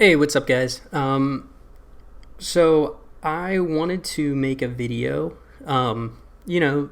Hey, what's up, guys? So I wanted to make a video, you know,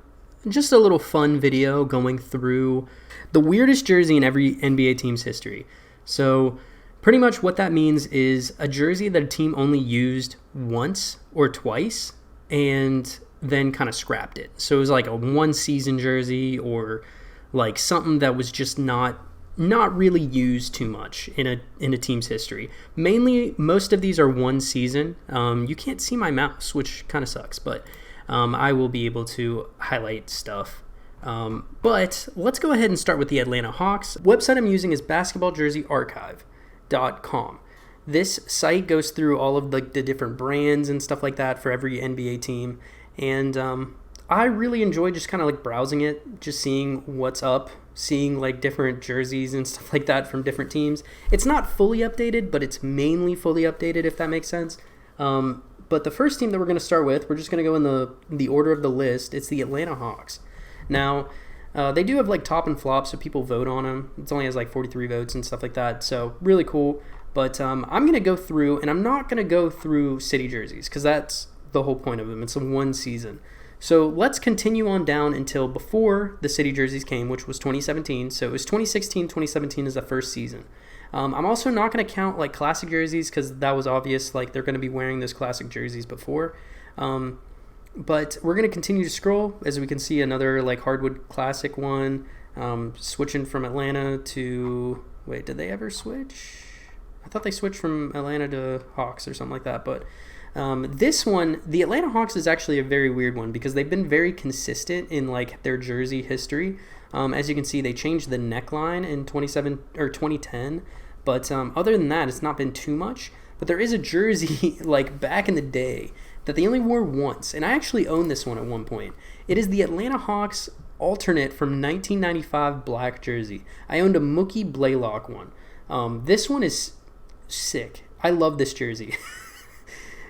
just a little fun video going through the weirdest jersey in every NBA team's history. So, pretty much what that means is a jersey that a team only used once or twice and then kind of scrapped it. So it was like a one season jersey or like something that was just not really used too much in a team's history. Mainly, most of these are one season. You can't see my mouse, which kind of sucks, but I will be able to highlight stuff. But let's go ahead and start with the Atlanta Hawks. The website I'm using is basketballjerseyarchive.com. This site goes through all of the different brands and stuff like that for every NBA team, and I really enjoy just kind of like browsing it, just seeing what's up, seeing like different jerseys and stuff like that from different teams. It's not fully updated, but it's mainly fully updated, if that makes sense. But the first team that we're going to start with, we're just going to go in the order of the list. It's the Atlanta Hawks. Now, they do have like top and flop, so people vote on them. It only has like 43 votes and stuff like that, so really cool. But I'm going to go through, and I'm not going to go through city jerseys because that's the whole point of them. It's a one season. So let's continue on down until before the city jerseys came, which was 2017. So it was 2016, 2017 is the first season. I'm also not going to count like classic jerseys because that was obvious. Like they're going to be wearing those classic jerseys before. But we're going to continue to scroll as we can see another like hardwood classic one. Switching from Atlanta to wait, did they ever switch? I thought they switched from Atlanta to Hawks or something like that, but. This one, the Atlanta Hawks, is actually a very weird one because they've been very consistent in like their jersey history. As you can see, they changed the neckline in 2010, but other than that, it's not been too much. But there is a jersey like back in the day that they only wore once, and I actually owned this one at one point. It is the Atlanta Hawks alternate from 1995 black jersey. I owned a Mookie Blaylock one. This one is sick. I love this jersey.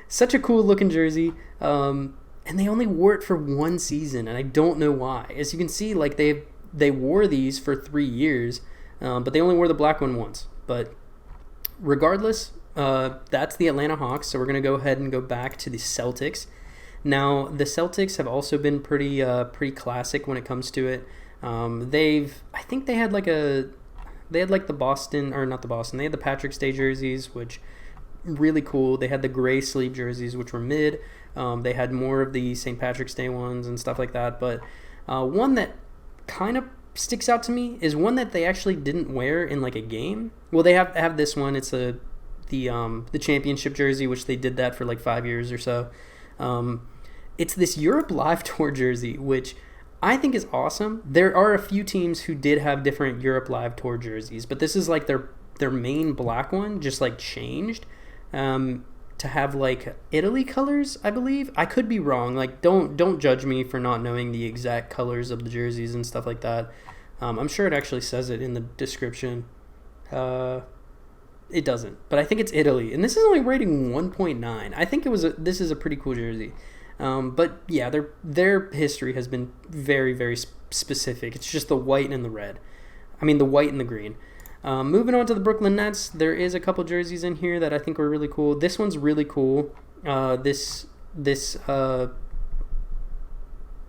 Such a cool looking jersey, and they only wore it for one season, and I don't know why. As you can see, like they wore these for 3 years, but they only wore the black one once. But regardless, that's the Atlanta Hawks. So we're gonna go ahead and go back to the Celtics. Now the Celtics have also been pretty classic when it comes to it. I think they had like the Boston, or not the Boston. They had the Patrick's Day jerseys, which. Really cool. They had the gray sleeve jerseys, which were mid. They had more of the St. Patrick's Day ones and stuff like that. But one that kind of sticks out to me is one that they actually didn't wear in like a game. Well, they have this one. It's the championship jersey, which they did that for like 5 years or so. It's this Europe Live Tour jersey, which I think is awesome. There are a few teams who did have different Europe Live Tour jerseys, but this is like their main black one, just like changed. To have like Italy colors, I believe. I could be wrong. Like don't judge me for not knowing the exact colors of the jerseys and stuff like that. I'm sure it actually says it in the description. It doesn't, but I think it's Italy, and this is only rating 1.9. I think this is a pretty cool jersey. But yeah, their history has been very, very specific. It's just the white and the red. I mean the white and the green. Moving on to the Brooklyn Nets, there is a couple jerseys in here that I think were really cool. This one's really cool. This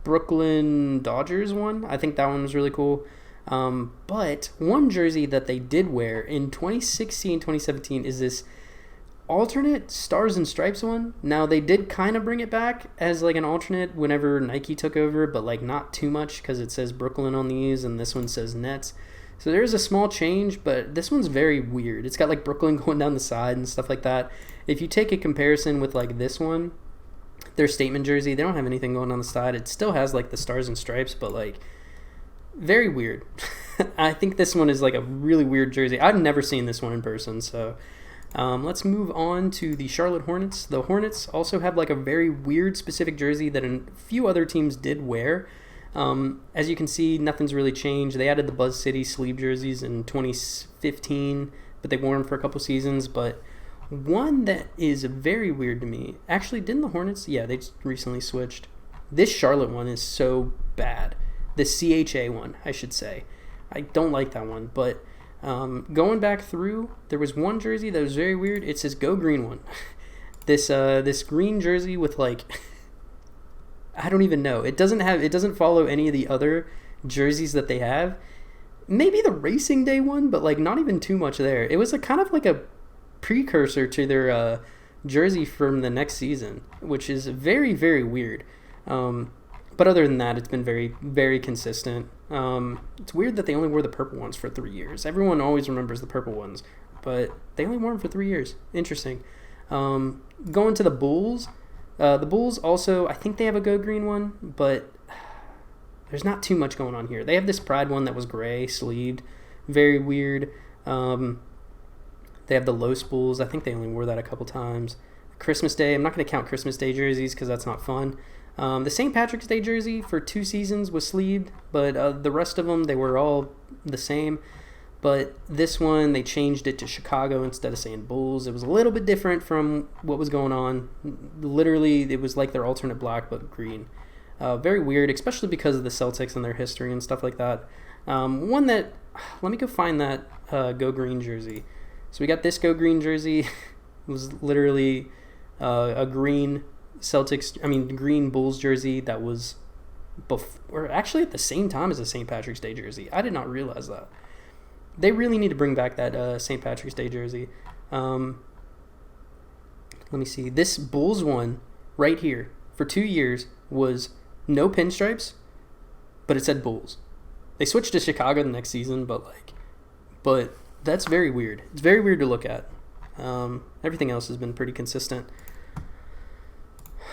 Brooklyn Dodgers one, I think that one was really cool. But one jersey that they did wear in 2016, 2017 is this alternate Stars and Stripes one. Now, they did kind of bring it back as like an alternate whenever Nike took over, but like not too much because it says Brooklyn on these and this one says Nets. So there's a small change, but this one's very weird. It's got like Brooklyn going down the side and stuff like that. If you take a comparison with like this one, their statement jersey, they don't have anything going on the side. It still has like the Stars and Stripes, but like very weird. I think this one is like a really weird jersey. I've never seen this one in person, so let's move on to the Charlotte Hornets. The Hornets also have like a very weird specific jersey that a few other teams did wear. As you can see, nothing's really changed. They added the Buzz City sleeve jerseys in 2015, but they wore them for a couple seasons. But one that is very weird to me, actually, didn't the Hornets? Yeah, they just recently switched. This Charlotte one is so bad. The CHA one, I should say. I don't like that one, but Going back through, there was one jersey that was very weird. It says "Go Green" one. This green jersey with like I don't even know. It doesn't follow any of the other jerseys that they have. Maybe the Racing Day one, but like not even too much there. It was a kind of like a precursor to their jersey from the next season, which is very, very weird. But other than that, it's been very, very consistent. It's weird that they only wore the purple ones for 3 years. Everyone always remembers the purple ones, but they only wore them for 3 years. Interesting. Going to the Bulls. The Bulls also, I think they have a Go Green one, but there's not too much going on here. They have this Pride one that was gray, sleeved. Very weird. They have the Los Bulls. I think they only wore that a couple times. Christmas Day. I'm not going to count Christmas Day jerseys because that's not fun. The St. Patrick's Day jersey for 2 seasons was sleeved, but the rest of them, they were all the same. But this one, they changed it to Chicago instead of saying Bulls. It was a little bit different from what was going on. Literally, it was like their alternate black, but green. Very weird, especially because of the Celtics and their history and stuff like that. One that, let me go find that Go Green jersey. So we got this Go Green jersey. It was literally a green green Bulls jersey that was actually at the same time as the St. Patrick's Day jersey. I did not realize that. They really need to bring back that St. Patrick's Day jersey. Let me see. This Bulls one right here for 2 years was no pinstripes, but it said Bulls. They switched to Chicago the next season, but that's very weird. It's very weird to look at. Everything else has been pretty consistent.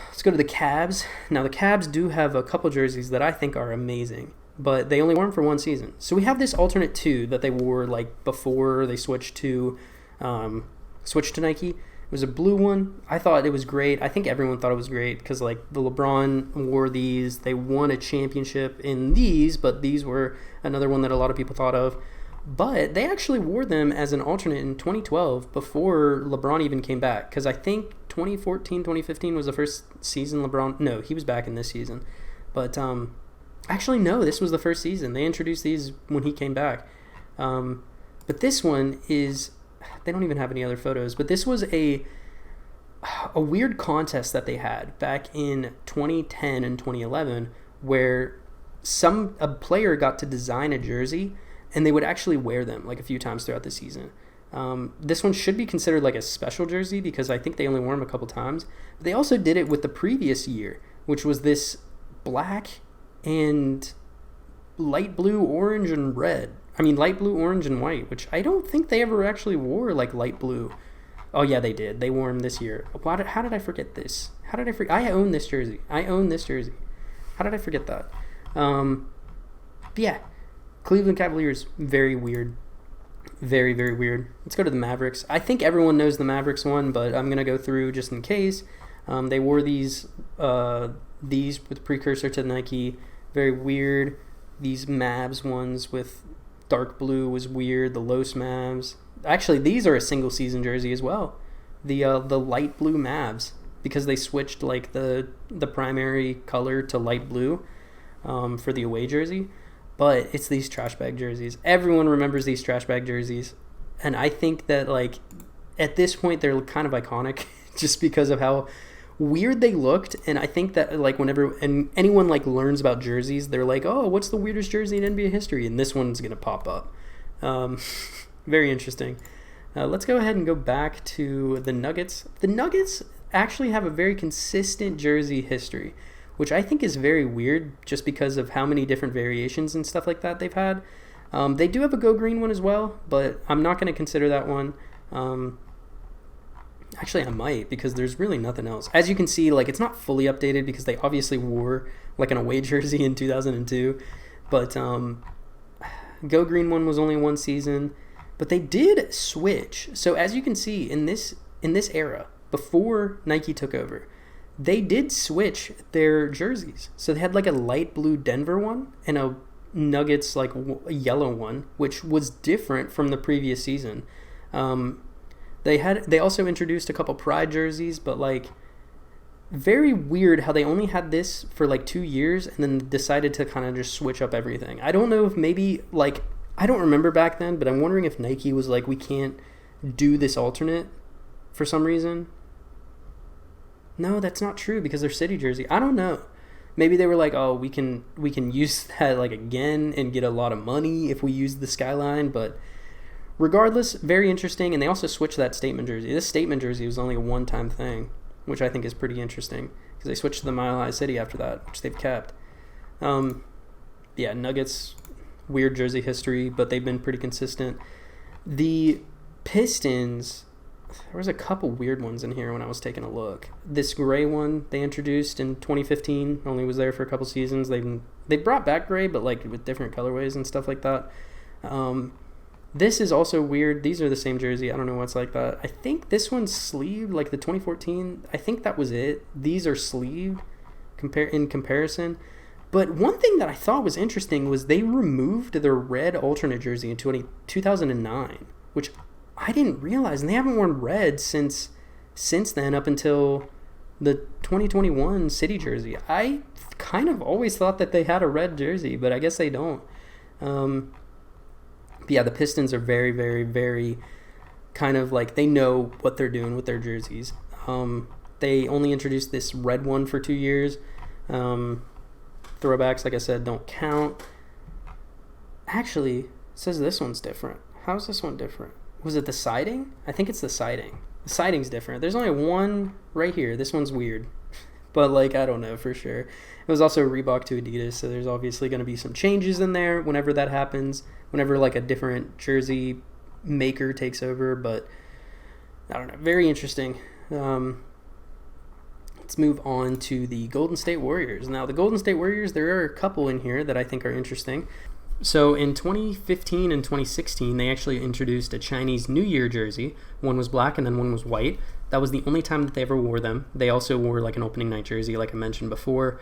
Let's go to the Cavs. Now, the Cavs do have a couple jerseys that I think are amazing, but they only wore them for 1 season. So we have this alternate 2 that they wore like before they switched to Nike. It was a blue one. I thought it was great. I think everyone thought it was great because like the LeBron wore these. They won a championship in these, but these were another one that a lot of people thought of. But they actually wore them as an alternate in 2012 before LeBron even came back, because I think 2014, 2015 was the first season LeBron... No, he was back in this season. But actually, no, this was the first season. They introduced these when he came back. But this one is... They don't even have any other photos, but this was a weird contest that they had back in 2010 and 2011 where a player got to design a jersey and they would actually wear them like a few times throughout the season. This one should be considered like a special jersey because I think they only wore them a couple times. But they also did it with the previous year, which was this black and light blue, orange, and red. I mean, light blue, orange, and white, which I don't think they ever actually wore like light blue. Oh, yeah, they did. They wore them this year. How did I forget this? How did I forget? I own this jersey. How did I forget that? But yeah. Cleveland Cavaliers, very weird. Very, very weird. Let's go to the Mavericks. I think everyone knows the Mavericks one, but I'm going to go through just in case. They wore these with precursor to Nike. Very weird. These Mavs ones with dark blue was weird. The Los Mavs. Actually, these are a single season jersey as well. The light blue Mavs, because they switched like the primary color to light blue for the away jersey. But it's these trash bag jerseys. Everyone remembers these trash bag jerseys. And I think that, like, at this point, they're kind of iconic just because of how weird they looked. And I think that, like, whenever anyone, like, learns about jerseys, they're like, oh, what's the weirdest jersey in NBA history? And this one's going to pop up. Very interesting. Let's go ahead and go back to the Nuggets. The Nuggets actually have a very consistent jersey history, which I think is very weird just because of how many different variations and stuff like that they've had. They do have a Go Green one as well, but I'm not going to consider that one. Actually, I might, because there's really nothing else. As you can see, like, it's not fully updated because they obviously wore like an away jersey in 2002. But Go Green one was only 1 season. But they did switch. So as you can see, in this era, before Nike took over, they did switch their jerseys. So they had like a light blue Denver one and a Nuggets like a yellow one, which was different from the previous season. They also introduced a couple Pride jerseys, but like very weird how they only had this for like 2 years and then decided to kind of just switch up everything. I don't know if maybe like I don't remember back then, but I'm wondering if Nike was like, we can't do this alternate for some reason. No, that's not true because they're city jersey. I don't know. Maybe they were like, oh, we can use that like again and get a lot of money if we use the skyline. But regardless, very interesting. And they also switched that statement jersey. This statement jersey was only a one-time thing, which I think is pretty interesting because they switched to the Mile High City after that, which they've kept. Yeah, Nuggets, weird jersey history, but they've been pretty consistent. The Pistons, there was a couple weird ones in here when I was taking a look. This gray one they introduced in 2015, only was there for a couple seasons. They brought back gray, but like with different colorways and stuff like that. This is also weird. These are the same jersey. I don't know what's like that. I think this one's sleeved, like the 2014. I think that was it. These are sleeved in comparison. But one thing that I thought was interesting was they removed their red alternate jersey in 2009, which I didn't realize. And they haven't worn red since then up until the 2021 City jersey. I kind of always thought that they had a red jersey, but I guess they don't. Yeah, the Pistons are very, very, very kind of like they know what they're doing with their jerseys. They only introduced this red one for 2 years. Throwbacks, like I said, don't count. Actually, it says this one's different. How's this one different? Was it the siding? I think it's the siding. The siding's different. There's only one right here. This one's weird. But, like, I don't know for sure. It was also Reebok to Adidas, so there's obviously going to be some changes in there whenever that happens, whenever, like, a different jersey maker takes over. But, I don't know. Very interesting. Let's move on to the Golden State Warriors. Now, the Golden State Warriors, there are a couple in here that I think are interesting. So in 2015 and 2016, they actually introduced a Chinese New Year jersey. One was black and then one was white. That was the only time that they ever wore them. They also wore like an opening night jersey, like I mentioned before.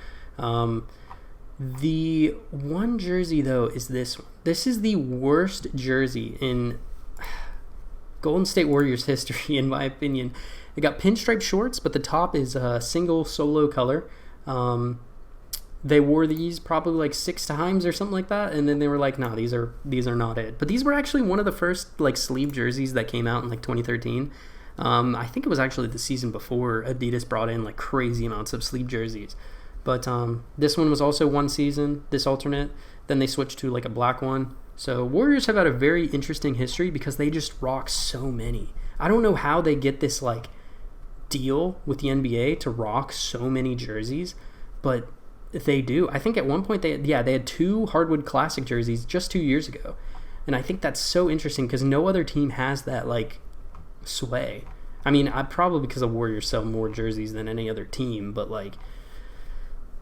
The one jersey, though, is this one. This is the worst jersey in Golden State Warriors history, in my opinion. They got pinstripe shorts, but the top is a single solo color. They wore these probably like 6 times or something like that, and then they were like, "No, these are not it." But these were actually one of the first like sleeve jerseys that came out in like 2013. I think it was actually the season before Adidas brought in like crazy amounts of sleeve jerseys. But this one was also one season, this alternate. Then they switched to like a black one. So Warriors have had a very interesting history because they just rock so many. I don't know how they get this like deal with the NBA to rock so many jerseys, but they do. I think at one point they had 2 Hardwood Classic jerseys just 2 years ago. And I think that's so interesting because no other team has that like sway. I mean, probably because the Warriors sell more jerseys than any other team, but like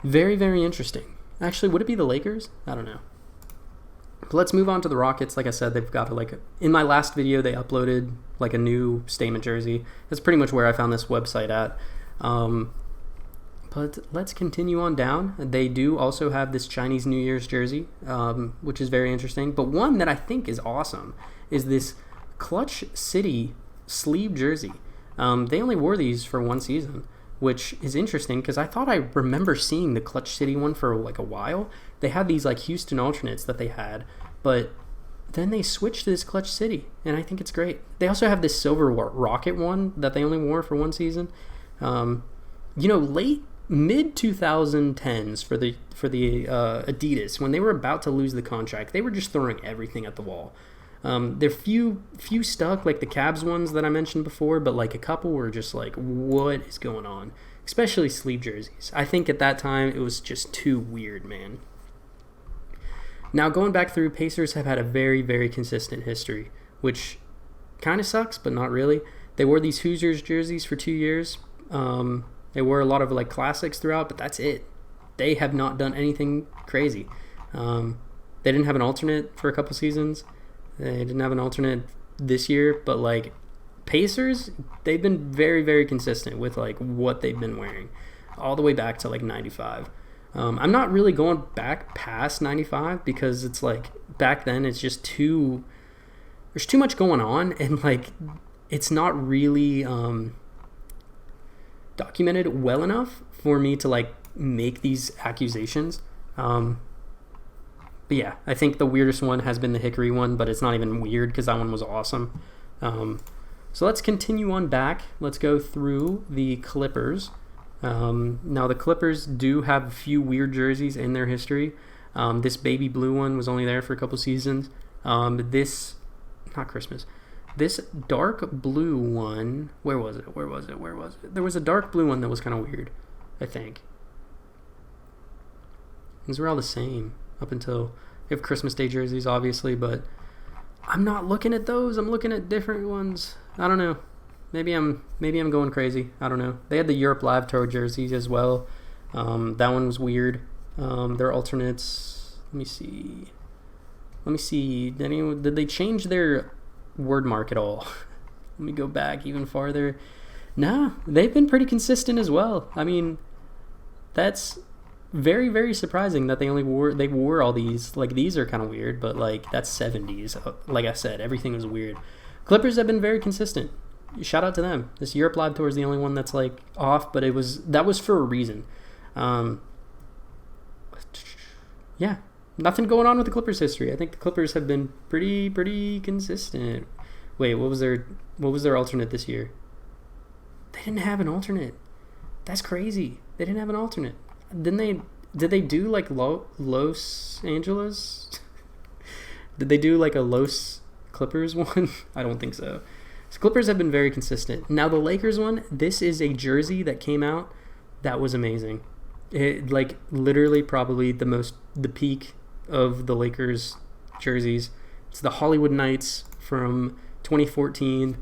very, very interesting. Actually, would it be the Lakers? I don't know. But let's move on to the Rockets. Like I said, they've got in my last video, they uploaded like a new statement jersey. That's pretty much where I found this website at. But let's continue on down. They do also have this Chinese New Year's jersey, which is very interesting. But one that I think is awesome is this Clutch City sleeve jersey. They only wore these for one season, which is interesting because I thought I remember seeing the Clutch City one for like a while. They had these like Houston alternates that they had, but then they switched to this Clutch City, and I think it's great. They also have this Silver Rocket one that they only wore for one season. Late mid 2010s for the Adidas, when they were about to lose the contract, they were just throwing everything at the wall. There few stuck, like the Cavs ones that I mentioned before, but like a couple were just like, what is going on? Especially sleeve jerseys. I think at that time it was just too weird, man. Now going back through, Pacers have had a very, very consistent history, which kind of sucks, but not really. They wore these Hoosiers jerseys for 2 years. They wore a lot of like classics throughout, but that's it. They have not done anything crazy. They didn't have an alternate for a couple seasons. They didn't have an alternate this year, but like Pacers, they've been very, very consistent with like what they've been wearing all the way back to like 95. I'm not really going back past 95 because it's like back then it's just there's too much going on, and like it's not really documented well enough for me to like make these accusations. But yeah, I think the weirdest one has been the Hickory one, but it's not even weird because that one was awesome. So let's continue on back. Let's go through the Clippers. Now, the Clippers do have a few weird jerseys in their history. This baby blue one was only there for a couple seasons. This dark blue one, where was it? There was a dark blue one that was kind of weird, I think. These were all the same up until you have Christmas Day jerseys, obviously, but I'm not looking at those. I'm looking at different ones. I don't know. Maybe I'm going crazy. I don't know. They had the Europe Live Tour jerseys as well. That one was weird. Their alternates. Let me see. Did they change their word mark at all? Let me go back even farther. Nah, they've been pretty consistent as well. I mean, that's very, very surprising that they wore all these. Like, these are kind of weird, but like that's 70s. Like I said, everything was weird. Clippers have been very consistent. Shout out to them. This Europe Live Tour is the only one that's like off, but that was for a reason. Yeah, nothing going on with the Clippers history. I think the Clippers have been pretty consistent. Wait, what was their alternate this year? They didn't have an alternate. That's crazy. They didn't have an alternate. Did they do like Los Angeles? Did they do like a Los Clippers one? I don't think so. So Clippers have been very consistent. Now the Lakers one, this is a jersey that came out that was amazing. It, like, literally probably the peak of the Lakers jerseys. It's the Hollywood Knights from 2014.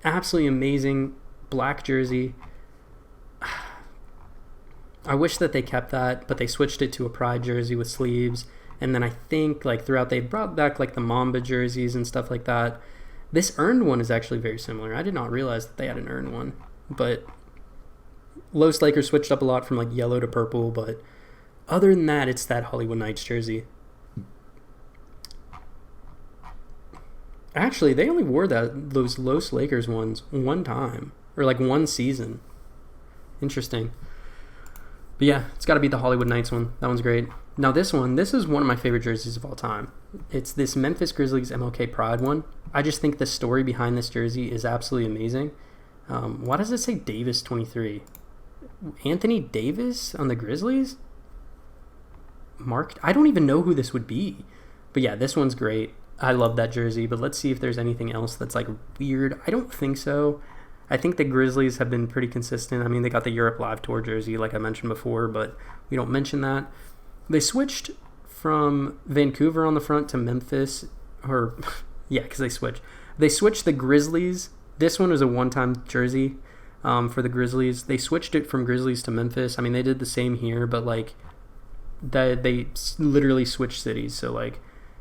Absolutely amazing black jersey. I wish that they kept that, but they switched it to a Pride jersey with sleeves. And then I think like throughout they brought back like the Mamba jerseys and stuff like that. This earned one is actually very similar. I did not realize that they had an earned one, but Los Lakers switched up a lot from like yellow to purple, but other than that, it's that Hollywood Knights jersey. Actually, they only wore those Los Lakers ones one time, or like one season. Interesting. But yeah, it's got to be the Hollywood Knights one. That one's great. Now this is one of my favorite jerseys of all time. It's this Memphis Grizzlies MLK Pride one. I just think the story behind this jersey is absolutely amazing. Why does it say Davis 23? Anthony Davis on the Grizzlies? I don't even know who this would be. But yeah, this one's great. I love that jersey, but let's see if there's anything else that's like weird. I don't think so. I think the Grizzlies have been pretty consistent. I mean, they got the Europe Live Tour jersey, like I mentioned before, but we don't mention that. They switched from Vancouver on the front to Memphis, because they switched. They switched the Grizzlies. This one was a one-time jersey for the Grizzlies. They switched it from Grizzlies to Memphis. I mean, they did the same here, but like they literally switched cities, so like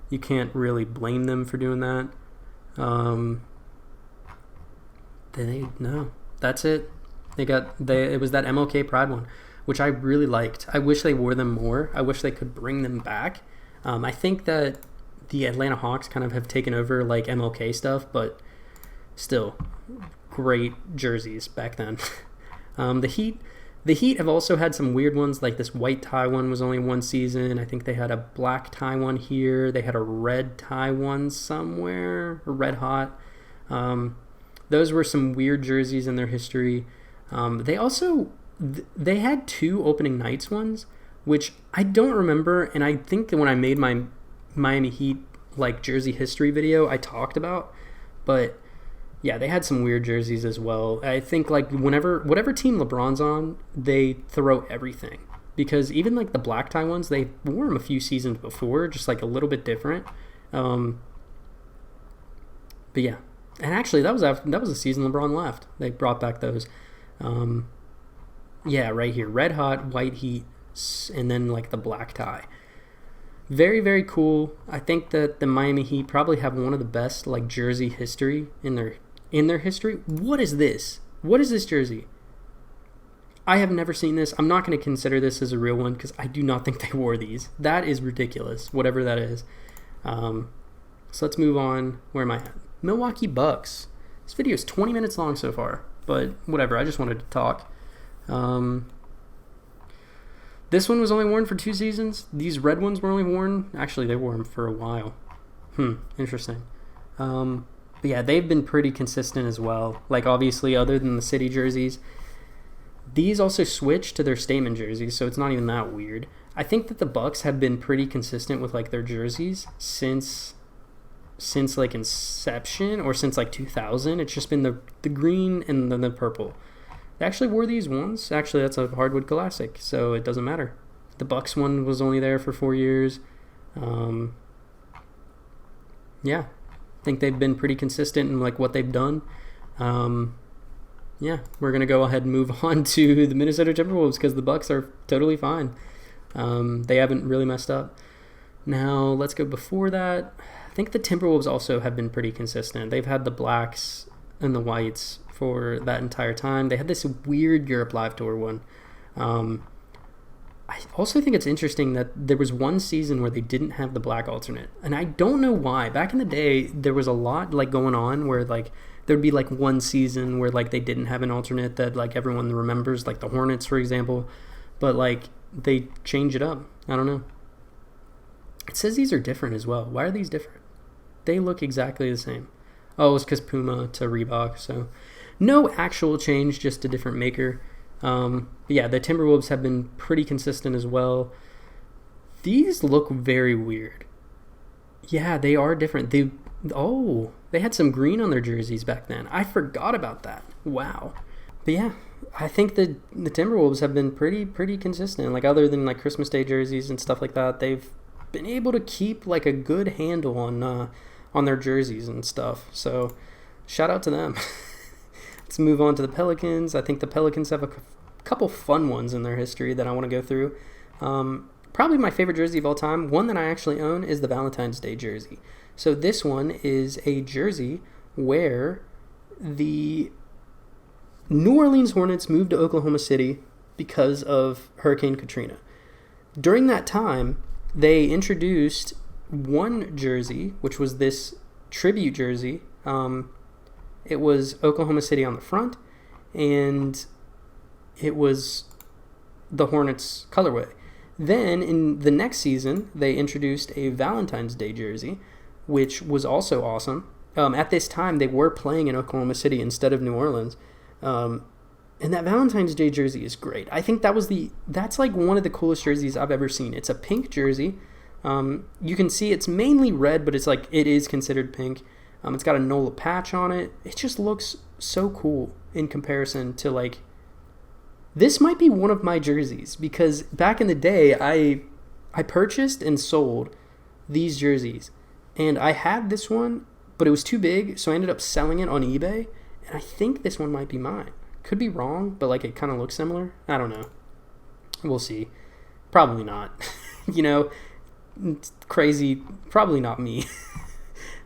you can't really blame them for doing that. No, that's it. It was that MLK Pride one, which I really liked. I wish they wore them more. I wish they could bring them back. I think that the Atlanta Hawks kind of have taken over like MLK stuff, but still great jerseys back then. The Heat have also had some weird ones, like this white tie one was only one season. I think they had a black tie one here. They had a red tie one somewhere, red hot. Those were some weird jerseys in their history. They had two opening nights ones, which I don't remember, and I think that when I made my Miami Heat like jersey history video, I talked about, but yeah, they had some weird jerseys as well. I think like whatever team LeBron's on, they throw everything, because even like the black tie ones, they wore them a few seasons before, just like a little bit different. But yeah, and actually that was the season LeBron left. They brought back those. Yeah, right here, red hot, white Heat, and then like the black tie. Very, very cool. I think that the Miami Heat probably have one of the best like jersey history in their history. What is this? What is this jersey? I have never seen this. I'm not going to consider this as a real one because I do not think they wore these. That is ridiculous, whatever that is. So let's move on. Where am I at? Milwaukee Bucks. This video is 20 minutes long so far, but whatever. I just wanted to talk. This one was only worn for 2 seasons. These red ones were only worn. Actually, they wore them for a while. Interesting. But yeah, they've been pretty consistent as well. Like, obviously, other than the city jerseys, these also switched to their statement jerseys, so it's not even that weird. I think that the Bucks have been pretty consistent with like their jerseys since like inception, or since like 2000. It's just been the green and then the purple. They actually wore these once. Actually, that's a hardwood classic, so it doesn't matter. The Bucks one was only there for 4 years. Yeah, I think they've been pretty consistent in like what they've done. Yeah, we're gonna go ahead and move on to the Minnesota Timberwolves because the Bucks are totally fine. They haven't really messed up. Now let's go before that. I think the Timberwolves also have been pretty consistent. They've had the blacks and the whites for that entire time. They had this weird Europe Live Tour one. I also think it's interesting that there was one season where they didn't have the black alternate, and I don't know why. Back in the day, there was a lot like going on where like there'd be like one season where like they didn't have an alternate that like everyone remembers, like the Hornets, for example, but like they change it up. I don't know. It says these are different as well. Why are these different? They look exactly the same. Oh, it's because Puma to Reebok, so no actual change, just a different maker. Yeah, the Timberwolves have been pretty consistent as well. These look very weird. Yeah, they are different. They had some green on their jerseys back then. I forgot about that. Wow. But yeah, I think the Timberwolves have been pretty consistent. Like, other than like Christmas Day jerseys and stuff like that, they've been able to keep like a good handle on their jerseys and stuff. So shout out to them. Let's move on to the Pelicans. I think the Pelicans have a couple fun ones in their history that I want to go through. Probably my favorite jersey of all time, one that I actually own, is the Valentine's Day jersey. So this one is a jersey where the New Orleans Hornets moved to Oklahoma City because of Hurricane Katrina. During that time, they introduced one jersey, which was this tribute jersey. It was Oklahoma City on the front, and it was the Hornets colorway. Then in the next season, they introduced a Valentine's Day jersey, which was also awesome. At this time, they were playing in Oklahoma City instead of New Orleans. And that Valentine's Day jersey is great. I think that's like one of the coolest jerseys I've ever seen. It's a pink jersey. You can see it's mainly red, but it is considered pink. It's got a NOLA patch on it. It just looks so cool in comparison to like, this might be one of my jerseys, because back in the day, I purchased and sold these jerseys, and I had this one, but it was too big, so I ended up selling it on eBay, and I think this one might be mine. Could be wrong, but like it kind of looks similar. I don't know. We'll see. Probably not. Crazy. Probably not me.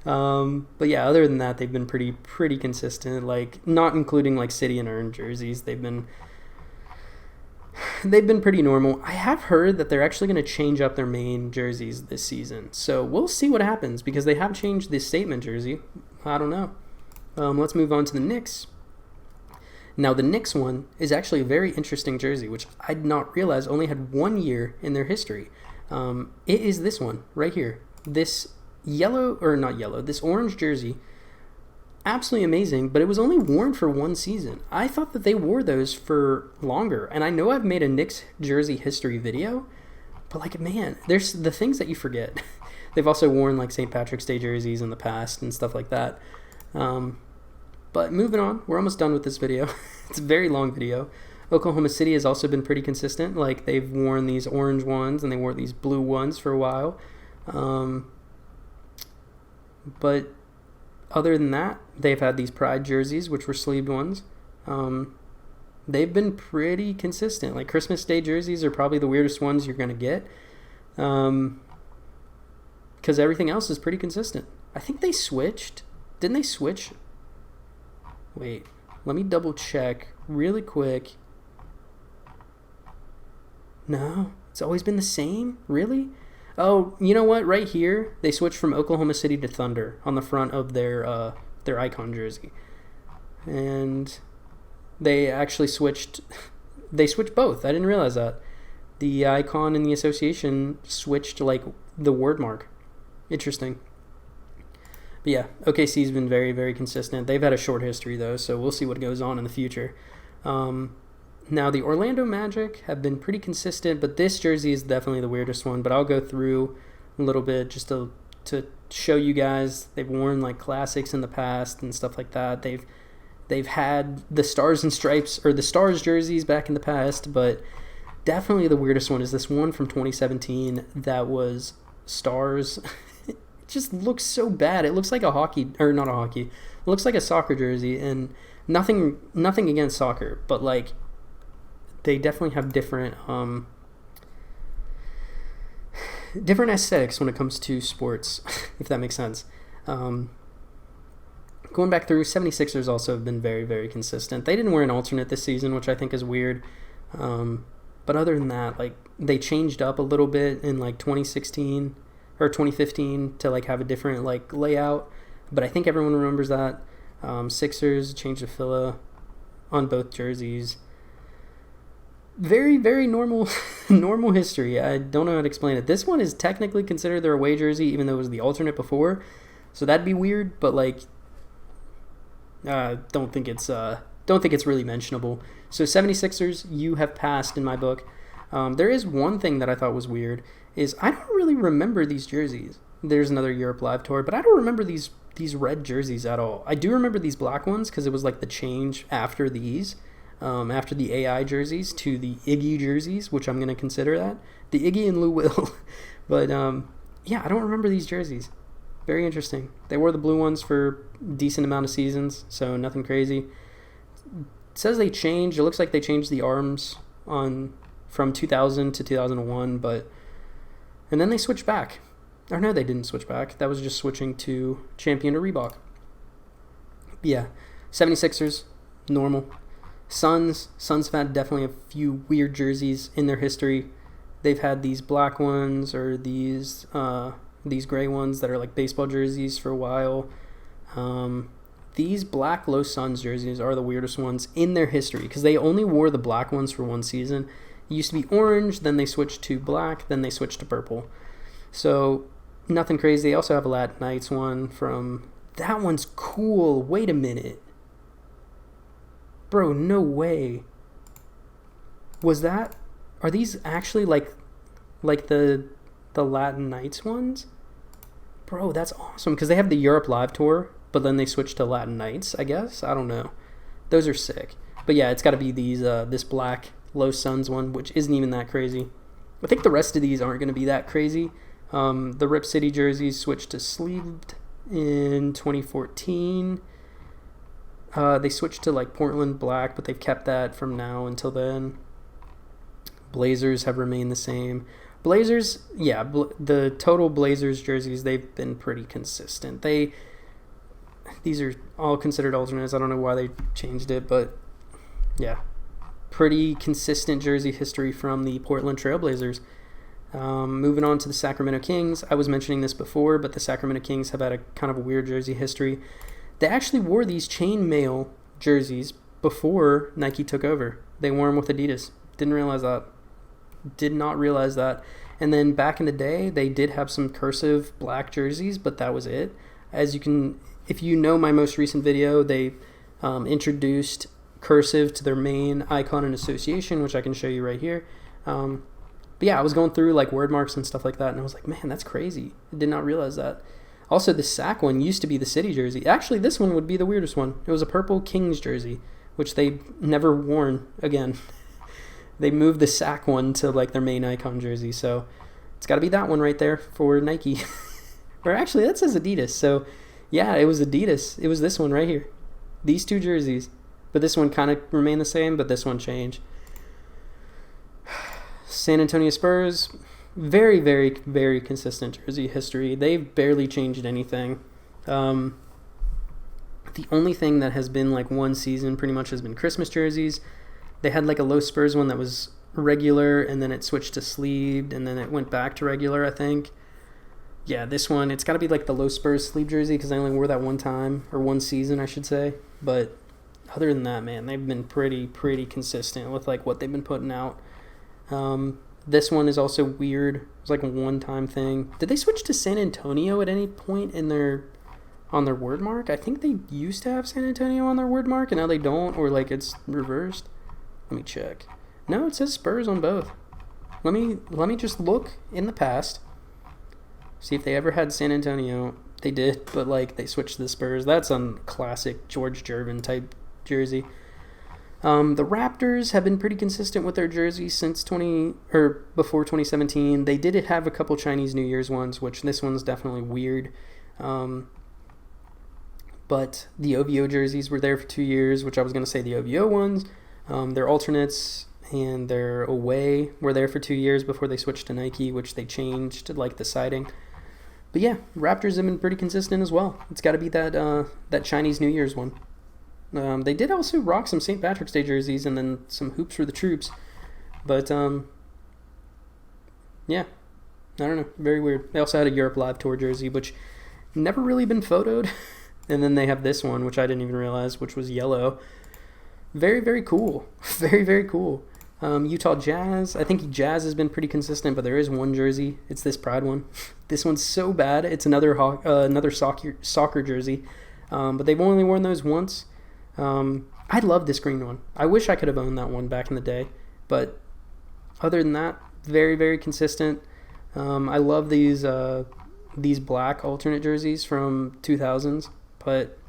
But yeah, other than that, they've been pretty consistent. Like, not including like City and Earn jerseys, they've been pretty normal. I have heard that they're actually going to change up their main jerseys this season, so we'll see what happens, because they have changed this statement jersey. I don't know. Let's move on to the Knicks. Now, the Knicks one is actually a very interesting jersey, which I did not realize only had 1 year in their history. It is this one right here. This this orange jersey. Absolutely amazing, but it was only worn for 1 season. I thought that they wore those for longer, and I know I've made a Knicks jersey history video, but like, man, there's the things that you forget. They've also worn like St. Patrick's Day jerseys in the past and stuff like that. But moving on, we're almost done with this video. It's a very long video. Oklahoma City has also been pretty consistent. Like, they've worn these orange ones and they wore these blue ones for a while. But other than that, they've had these Pride jerseys, which were sleeved ones. They've been pretty consistent. Like, Christmas Day jerseys are probably the weirdest ones you're going to get, because everything else is pretty consistent. I think they switched. Didn't they switch? Wait, let me double check really quick. No, it's always been the same? Really? Oh, you know what? Right here, they switched from Oklahoma City to Thunder on the front of their icon jersey. And they actually switched. They switched both. I didn't realize that. the icon in the association switched like the word mark. Interesting. But yeah, OKC's been very, very consistent. They've had a short history though, so we'll see what goes on in the future. Now the Orlando Magic have been pretty consistent, but this jersey is definitely the weirdest one. But I'll go through a little bit just to show you guys. They've worn like classics in the past and stuff like that. They've had the Stars and Stripes or the Stars jerseys back in the past, but definitely the weirdest one is this one from 2017 that was Stars. It just looks so bad. It looks like a hockey, or not a hockey. It looks like a soccer jersey, and nothing against soccer, but like they definitely have different aesthetics when it comes to sports, if that makes sense. Going back through, 76ers also have been very, very consistent. They didn't wear an alternate this season, which I think is weird. But other than that, like they changed up a little bit in like 2016 or 2015 to like have a different like layout. But I think everyone remembers that. Sixers changed the filla on both jerseys. Very, very normal history. I don't know how to explain it. This one is technically considered their away jersey, even though it was the alternate before. So that'd be weird, but like don't think it's really mentionable. So 76ers, you have passed in my book. There is one thing that I thought was weird, is I don't really remember these jerseys. There's another Europe Live tour, but I don't remember these red jerseys at all. I do remember these black ones because it was like the change after these, after the AI jerseys to the Iggy jerseys, which I'm going to consider that. The Iggy and Lou Will. But yeah, I don't remember these jerseys. Very interesting. They wore the blue ones for a decent amount of seasons, so nothing crazy. It says they changed. It looks like they changed the arms from 2000 to 2001, and then they switched back. Or no, they didn't switch back. That was just switching to Champion or Reebok. Yeah, 76ers, normal. Suns have had definitely a few weird jerseys in their history. They've had these black ones or these gray ones that are like baseball jerseys for a while. These black Los Suns jerseys are the weirdest ones in their history because they only wore the black ones for one season. It used to be orange, then they switched to black, then they switched to purple. So nothing crazy. They also have a Latin Knights one from... That one's cool. Wait a minute. Bro, no way. Was that... Are these actually like the Latin Knights ones? Bro, that's awesome. Because they have the Europe Live tour, but then they switched to Latin Knights, I guess. I don't know. Those are sick. But yeah, it's got to be these this black Los Suns one, which isn't even that crazy. I think the rest of these aren't going to be that crazy. The Rip City jerseys switched to sleeved in 2014. They switched to like Portland black, but they've kept that from now until then. Blazers have remained the same. Blazers, yeah, the total Blazers jerseys, they've been pretty consistent. These are all considered alternates. I don't know why they changed it, but yeah, pretty consistent jersey history from the Portland Trailblazers. Moving on to the Sacramento Kings. I was mentioning this before, but the Sacramento Kings have had a kind of a weird jersey history. They actually wore these chainmail jerseys before Nike took over. They wore them with Adidas. Didn't realize that. Did not realize that. And then back in the day, they did have some cursive black jerseys, but that was it. As you can, if you know my most recent video, they introduced cursive to their main icon and association, which I can show you right here. But yeah, I was going through like word marks and stuff like that, and I was like, man, that's crazy. I did not realize that. Also, the Sac one used to be the City jersey. Actually, this one would be the weirdest one. It was a purple Kings jersey, which they never worn again. They moved the Sac one to like their main icon jersey, so it's got to be that one right there for Nike. Or actually, that says Adidas. So yeah, it was Adidas. It was this one right here. These two jerseys. But this one kind of remained the same, but this one changed. San Antonio Spurs, very, very, very consistent jersey history. They've barely changed anything. The only thing that has been like one season pretty much has been Christmas jerseys. They had like a low Spurs one that was regular, and then it switched to sleeved, and then it went back to regular, I think. Yeah, this one, it's got to be like the low Spurs sleeve jersey because I only wore that one time, or one season, I should say. But other than that, man, they've been pretty consistent with like what they've been putting out. This one is also weird. It's like a one-time thing. Did they switch to San Antonio at any point in their on their word mark? I think they used to have San Antonio on their word mark, and now they don't, or like it's reversed. Let me check. No, it says Spurs on both. Let me just look in the past. See if they ever had San Antonio. They did, but like they switched to the Spurs. That's a classic George Gervin type jersey. The Raptors have been pretty consistent with their jerseys since before 2017. They did have a couple Chinese New Year's ones, which this one's definitely weird. But the OVO jerseys were there for 2 years, which I was going to say the OVO ones. Their alternates and their away were there for 2 years before they switched to Nike, which they changed to like the siding. But yeah, Raptors have been pretty consistent as well. It's got to be that Chinese New Year's one. They did also rock some St. Patrick's Day jerseys and then some hoops for the troops. But, yeah, I don't know. Very weird. They also had a Europe Live Tour jersey, which never really been photoed. And then they have this one, which I didn't even realize, which was yellow. Very, very cool. Very, very cool. Utah Jazz. I think Jazz has been pretty consistent, but there is one jersey. It's this Pride one. This one's so bad. It's another soccer jersey. But they've only worn those once. I love this green one. I wish I could have owned that one back in the day. But other than that, very, very consistent. I love these black alternate jerseys from 2000s. But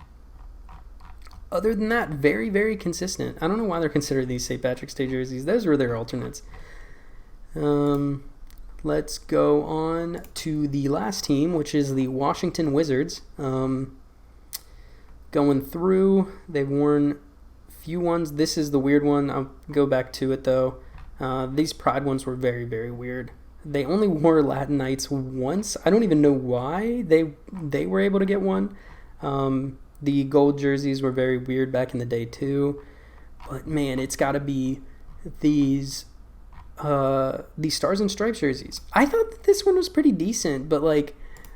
other than that, very, very consistent. I don't know why they're considered these St. Patrick's Day jerseys. Those were their alternates. Let's go on to the last team, which is the Washington Wizards. Going through, they've worn a few ones. This is the weird one. I'll go back to it, though. These Pride ones were very, very weird. They only wore Latin Knights once. I don't even know why they were able to get one. The gold jerseys were very weird back in the day too, but man, it's got to be these Stars and Stripes jerseys. I thought that this one was pretty decent, but like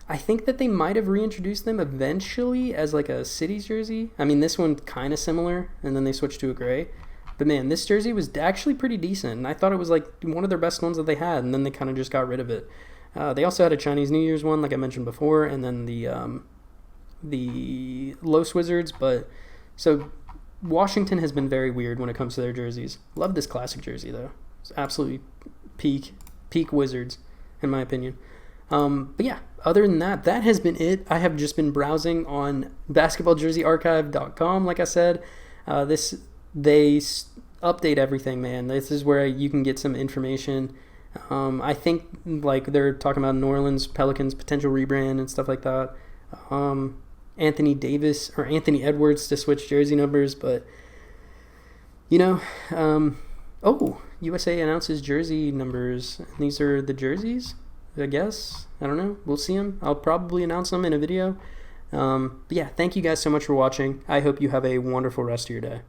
I think that they might have reintroduced them eventually as like a Cities jersey. I mean, this one kind of similar, and then they switched to a gray. But man, this jersey was actually pretty decent, and I thought it was like one of their best ones that they had, and then they kind of just got rid of it. They also had a Chinese New Year's one, like I mentioned before, and then the Los Wizards. But so Washington has been very weird when it comes to their jerseys. Love this classic jersey though. It's absolutely peak Wizards in my opinion. But yeah, other than that, that has been it. I have just been browsing on basketballjerseyarchive.com. Like I said, they update everything, man. This is where you can get some information. I think like they're talking about New Orleans Pelicans potential rebrand and stuff like that. Anthony Edwards to switch jersey numbers, but USA announces jersey numbers. These are the jerseys, I guess. I don't know. We'll see them. I'll probably announce them in a video. But yeah, thank you guys so much for watching. I hope you have a wonderful rest of your day.